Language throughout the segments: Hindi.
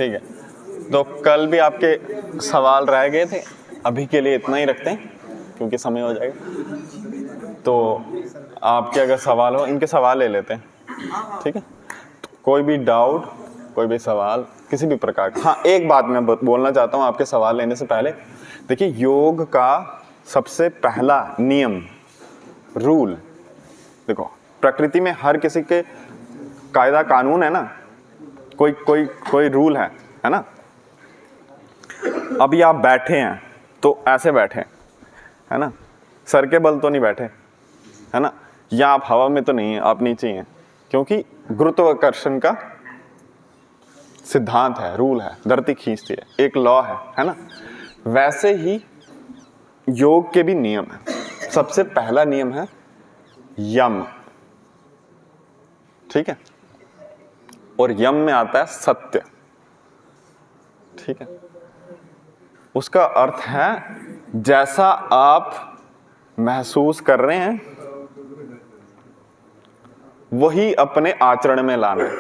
ठीक है, तो कल भी आपके सवाल रह गए थे, अभी के लिए इतना ही रखते हैं क्योंकि समय हो जाएगा। तो आपके अगर सवाल हो, इनके सवाल ले लेते हैं, ठीक है। तो कोई भी डाउट, कोई भी सवाल किसी भी प्रकार का। हाँ, एक बात मैं बोलना चाहता हूँ आपके सवाल लेने से पहले। देखिए, योग का सबसे पहला नियम, रूल, देखो प्रकृति में हर किसी के कायदा कानून है ना, कोई कोई कोई रूल है ना। अभी आप बैठे हैं तो ऐसे बैठे है ना, सर के बल तो नहीं बैठे है ना, या आप हवा में तो नहीं है, आप नीचे ही हैं, क्योंकि गुरुत्वाकर्षण का सिद्धांत है, रूल है, धरती खींचती है, एक लॉ है ना। वैसे ही योग के भी नियम है। सबसे पहला नियम है यम, ठीक है, और यम में आता है सत्य, ठीक है। उसका अर्थ है जैसा आप महसूस कर रहे हैं वही अपने आचरण में लाना है।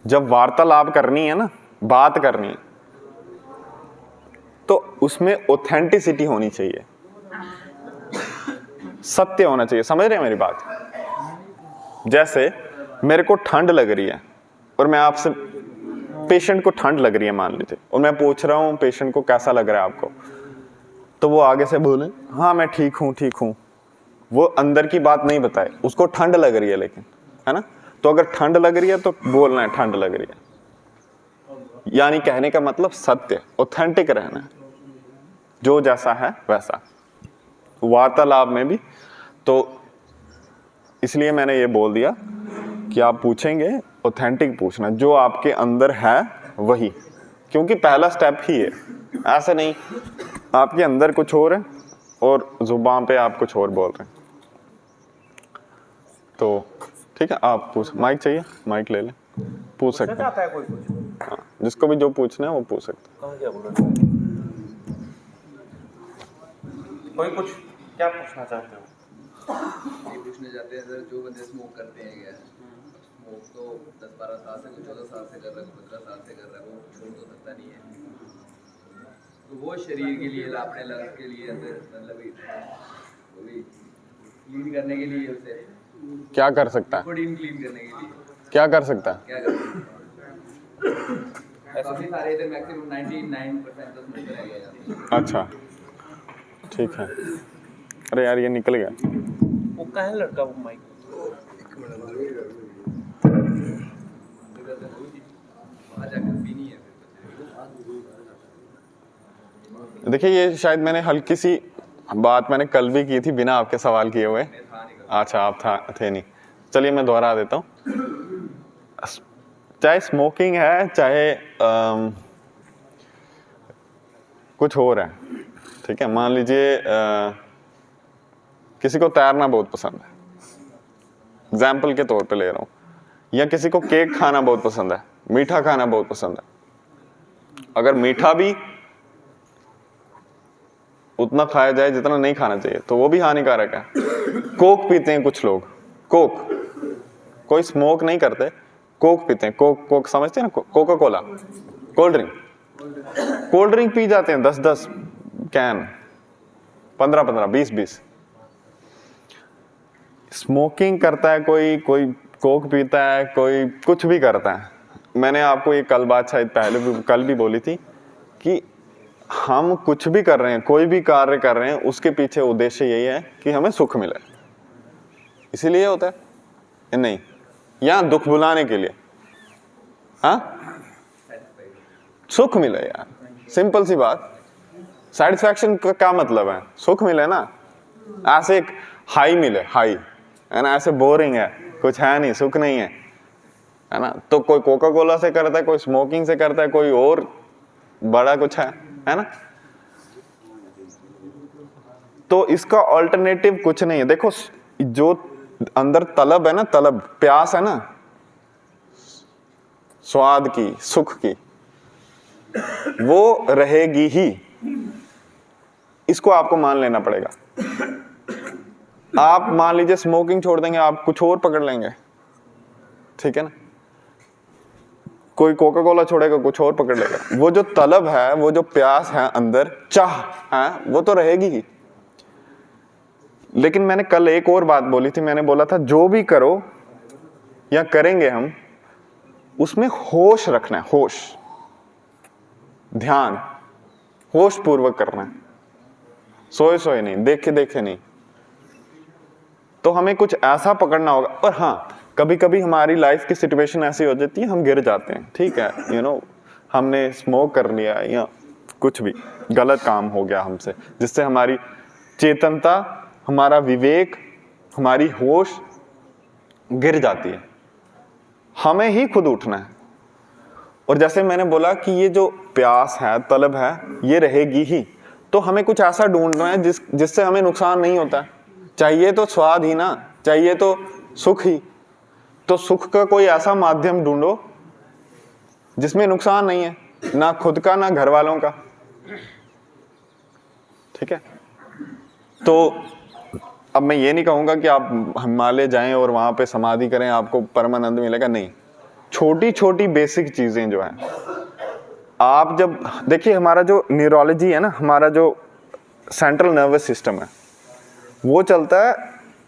जब वार्तालाप करनी है ना, बात करनी है, तो उसमें ऑथेंटिसिटी होनी चाहिए, सत्य होना चाहिए। समझ रहे हैं मेरी बात? जैसे मेरे को ठंड लग रही है और मैं आपसे, पेशेंट को ठंड लग रही है मान लीजिए, और मैं पूछ रहा हूं पेशेंट को कैसा लग रहा है आपको, तो वो आगे से बोले हाँ मैं ठीक हूं, वो अंदर की बात नहीं बताए, उसको ठंड लग रही है लेकिन, है ना। तो अगर ठंड लग रही है तो बोलना है ठंड लग रही है, यानी कहने का मतलब सत्य, ऑथेंटिक रहना है, जो जैसा है वैसा। वार्तालाप में भी तो इसलिए मैंने ये बोल दिया कि आप पूछेंगे ऑथेंटिक पूछना, जो आपके अंदर है वही, क्योंकि पहला स्टेप ही है। ऐसा नहीं आपके अंदर कुछ और है और जुबान पे आप कुछ और बोल रहे हैं। तो ठीक है, आप पूछ, माइक चाहिए, माइक ले लें, पूछ सकते हैं। हाँ, जिसको भी जो पूछना है वो पूछ सकते हैं। कोई कुछ क्या पूछना चाहते हो? ये पूछना चाहते हैं सर, जो बंदे स्मोक करते हैं क्या, स्मोक तो 10-12 साल से, 14 साल से कर रहा है, 15 साल से कर रहा है, वो छोड़ तो सकता नहीं है। तो वो शरीर के लिए, अपने लंग्स के लिए, मतलब वो भी क्लीन करने के लिए, उसे क्या कर सकता है, प्रोटीन क्लीन करने के लिए क्या कर सकता है, क्या कर सकता है? काफी सारे इधर मैक्सिमम 99% तो स्मोकर है गया। अच्छा ठीक है। अरे यार ये निकल गया। वो कहाँ है लड़का, वो माइक? वहाँ जाकर भी नहीं है। देखिए, ये शायद मैंने हल्की सी बात मैंने कल भी की थी बिना आपके सवाल किए हुए। अच्छा, आप थे नहीं, चलिए मैं दोहरा देता हूँ। चाहे स्मोकिंग है, चाहे कुछ और है, ठीक है। मान लीजिए किसी को तैरना बहुत पसंद है, एग्जाम्पल के तौर पे ले रहा हूँ, या किसी को केक खाना बहुत पसंद है, मीठा खाना बहुत पसंद है। अगर मीठा भी उतना खाया जाए जितना नहीं खाना चाहिए तो वो भी हानिकारक है। कोक पीते हैं कुछ लोग, कोक, कोई स्मोक नहीं करते, कोक पीते हैं। कोक समझते हैं ना, Coca Cola, cold drink P जाते हैं 10-10 कैन, 15-15, 20-20। स्मोकिंग करता है कोई कोक पीता है, कोई कुछ भी करता है। मैंने आपको ये कल बात शायद कल भी बोली थी कि हम कुछ भी कर रहे हैं, कोई भी कार्य कर रहे हैं, उसके पीछे उद्देश्य यही है कि हमें सुख मिले, इसीलिए होता है नहीं, या दुख भुलाने के लिए। हाँ, सुख मिले यार, सिंपल सी बात। सेटिस्फैक्शन का क्या मतलब है? सुख मिले ना, ऐसे एक हाई मिले, हाई है ना, ऐसे बोरिंग है, कुछ है नहीं, सुख नहीं है ना। तो कोई कोका कोला से करता है, कोई स्मोकिंग से करता है, कोई और बड़ा कुछ है ना। तो इसका ऑल्टरनेटिव कुछ नहीं है। देखो, जो अंदर तलब है ना, तलब, प्यास है ना, स्वाद की, सुख की, वो रहेगी ही। इसको आपको मान लेना पड़ेगा। आप मान लीजिए स्मोकिंग छोड़ देंगे, आप कुछ और पकड़ लेंगे, ठीक है ना। कोई कोका कोला छोड़ेगा, कुछ और पकड़ लेगा। वो जो तलब है, वो जो प्यास है अंदर, चाह है, वो तो रहेगी ही। लेकिन मैंने कल एक और बात बोली थी, मैंने बोला था जो भी करो या करेंगे हम, उसमें होश रखना है, होश, ध्यान, होश पूर्वक करना है, सोए सोए नहीं, देखे देखे नहीं। तो हमें कुछ ऐसा पकड़ना होगा। और हाँ, कभी कभी हमारी लाइफ की सिचुएशन ऐसी हो जाती है, हम गिर जाते हैं, ठीक है, हमने स्मोक कर लिया या कुछ भी गलत काम हो गया हमसे, जिससे हमारी चेतनता, हमारा विवेक, हमारी होश गिर जाती है। हमें ही खुद उठना है। और जैसे मैंने बोला कि ये जो प्यास है, तलब है, ये रहेगी ही। तो हमें कुछ ऐसा ढूंढना है जिससे हमें नुकसान नहीं होता। चाहिए तो स्वाद ही ना, चाहिए तो सुख ही। तो सुख का कोई ऐसा माध्यम ढूंढो जिसमें नुकसान नहीं है, ना खुद का ना घर वालों का, ठीक है। तो अब मैं ये नहीं कहूंगा कि आप हिमालय जाएं और वहां पे समाधि करें, आपको परमानंद मिलेगा, नहीं। छोटी छोटी बेसिक चीजें जो है, आप जब देखिए, हमारा जो न्यूरोलॉजी है ना, हमारा जो सेंट्रल नर्वस सिस्टम है, वो चलता है,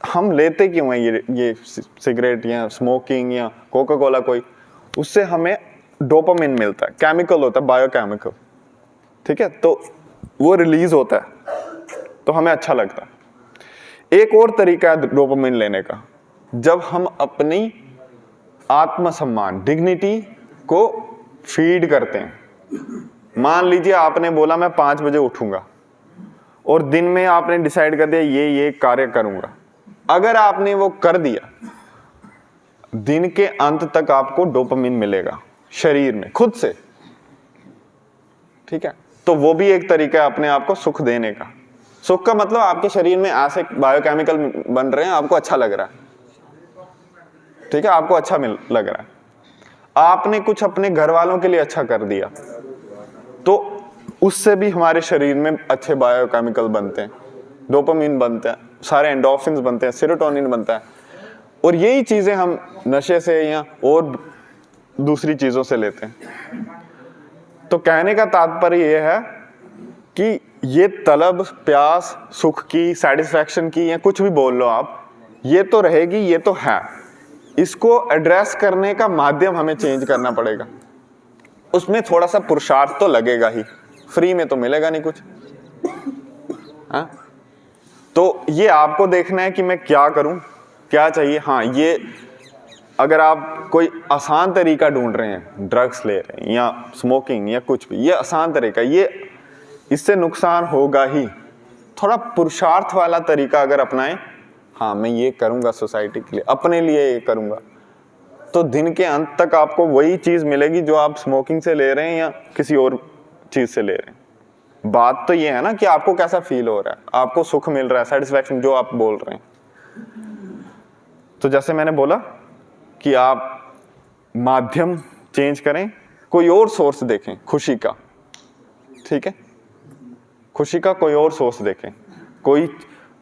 हम लेते क्यों हैं ये सिगरेट या स्मोकिंग या कोका कोला कोई, उससे हमें डोपामिन मिलता है, केमिकल होता है, बायोकेमिकल, ठीक है। तो वो रिलीज होता है तो हमें अच्छा लगता है। एक और तरीका है डोपामिन लेने का, जब हम अपनी आत्मसम्मान, डिग्निटी को फीड करते हैं। मान लीजिए आपने बोला मैं 5 बजे उठूंगा और दिन में आपने डिसाइड कर दिया ये कार्य करूंगा। अगर आपने वो कर दिया, दिन के अंत तक आपको डोपामिन मिलेगा शरीर में खुद से, ठीक है। तो वो भी एक तरीका है अपने आप को सुख देने का। सुख का मतलब आपके शरीर में ऐसे बायोकेमिकल बन रहे हैं, आपको अच्छा लग रहा है, ठीक है, आपको अच्छा लग रहा है। आपने कुछ अपने घर वालों के लिए अच्छा कर दिया, तो उससे भी हमारे शरीर में अच्छे बायोकेमिकल बनते हैं, डोपामिन बनते हैं, सारे एंडोर्फिन्स बनते हैं, सेरोटोनिन बनता है। और यही चीजें हम नशे से या और दूसरी चीजों से लेते हैं। तो कहने का तात्पर्य यह है कि ये तलब, प्यास, सुख की, सेटिस्फैक्शन की, या कुछ भी बोल लो आप, ये तो रहेगी, ये तो है। इसको एड्रेस करने का माध्यम हमें चेंज करना पड़ेगा। उसमें थोड़ा सा पुरुषार्थ तो लगेगा ही, फ्री में तो मिलेगा नहीं कुछ, हाँ। तो ये आपको देखना है कि मैं क्या करूं, क्या चाहिए। हाँ, ये अगर आप कोई आसान तरीका ढूंढ रहे हैं, ड्रग्स ले रहे हैं या स्मोकिंग या कुछ भी, ये आसान तरीका, ये इससे नुकसान होगा ही। थोड़ा पुरुषार्थ वाला तरीका अगर अपनाएं, हाँ मैं ये करूंगा सोसाइटी के लिए, अपने लिए ये करूंगा, तो दिन के अंत तक आपको वही चीज मिलेगी जो आप स्मोकिंग से ले रहे हैं या किसी और चीज से ले रहे हैं। बात तो ये है ना कि आपको कैसा फील हो रहा है, आपको सुख मिल रहा है, सेटिस्फैक्शन जो आप बोल रहे हैं। तो जैसे मैंने बोला कि आप माध्यम चेंज करें, कोई और सोर्स देखें खुशी का, ठीक है, खुशी का कोई और सोर्स देखें,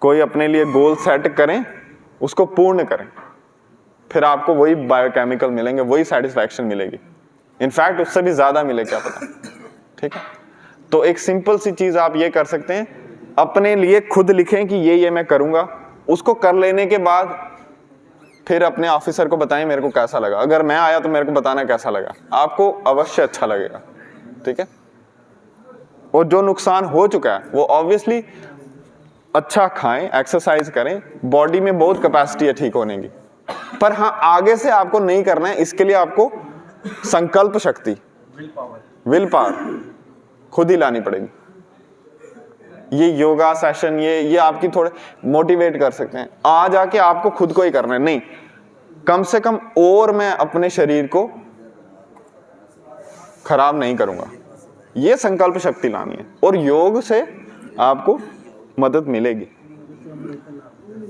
कोई अपने लिए गोल सेट करें, उसको पूर्ण करें, फिर आपको वही बायोकेमिकल मिलेंगे, वही सेटिस्फैक्शन मिलेगी, इनफैक्ट उससे भी ज्यादा मिले, क्या पता, ठीक है। तो एक सिंपल सी चीज आप ये कर सकते हैं, अपने लिए खुद लिखें कि ये मैं करूंगा। उसको कर लेने के बाद फिर अपने ऑफिसर को बताएं मेरे को कैसा लगा। अगर मैं आया तो मेरे को बताना कैसा लगा, आपको अवश्य अच्छा लगेगा, ठीक है। और जो नुकसान हो चुका है वो ऑब्वियसली अच्छा खाएं, एक्सरसाइज करें, बॉडी में बहुत कैपेसिटी है ठीक होने की। पर हाँ, आगे से आपको नहीं करना है, इसके लिए आपको संकल्प शक्ति, विल पावर खुद ही लानी पड़ेगी। ये योगा सेशन ये आपकी थोड़े मोटिवेट कर सकते हैं। आज आके आपको खुद को ही करना है, नहीं, कम से कम और मैं अपने शरीर को खराब नहीं करूंगा, ये संकल्प शक्ति लानी है। और योग से आपको मदद मिलेगी।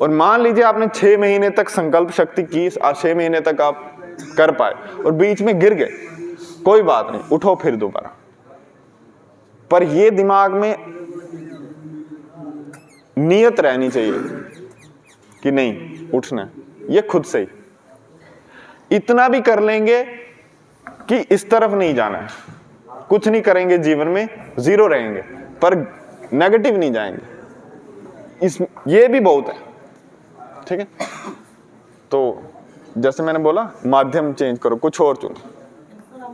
और मान लीजिए आपने 6 महीने तक संकल्प शक्ति की, 6 महीने तक आप कर पाए और बीच में गिर गए, कोई बात नहीं, उठो फिर दोबारा। पर ये दिमाग में नियत रहनी चाहिए कि नहीं, उठना है, ये खुद से ही। इतना भी कर लेंगे कि इस तरफ नहीं जाना है, कुछ नहीं करेंगे जीवन में, जीरो रहेंगे, पर नेगेटिव नहीं जाएंगे, ये भी बहुत है। ठीक है, तो जैसे मैंने बोला माध्यम चेंज करो, कुछ और चुनो।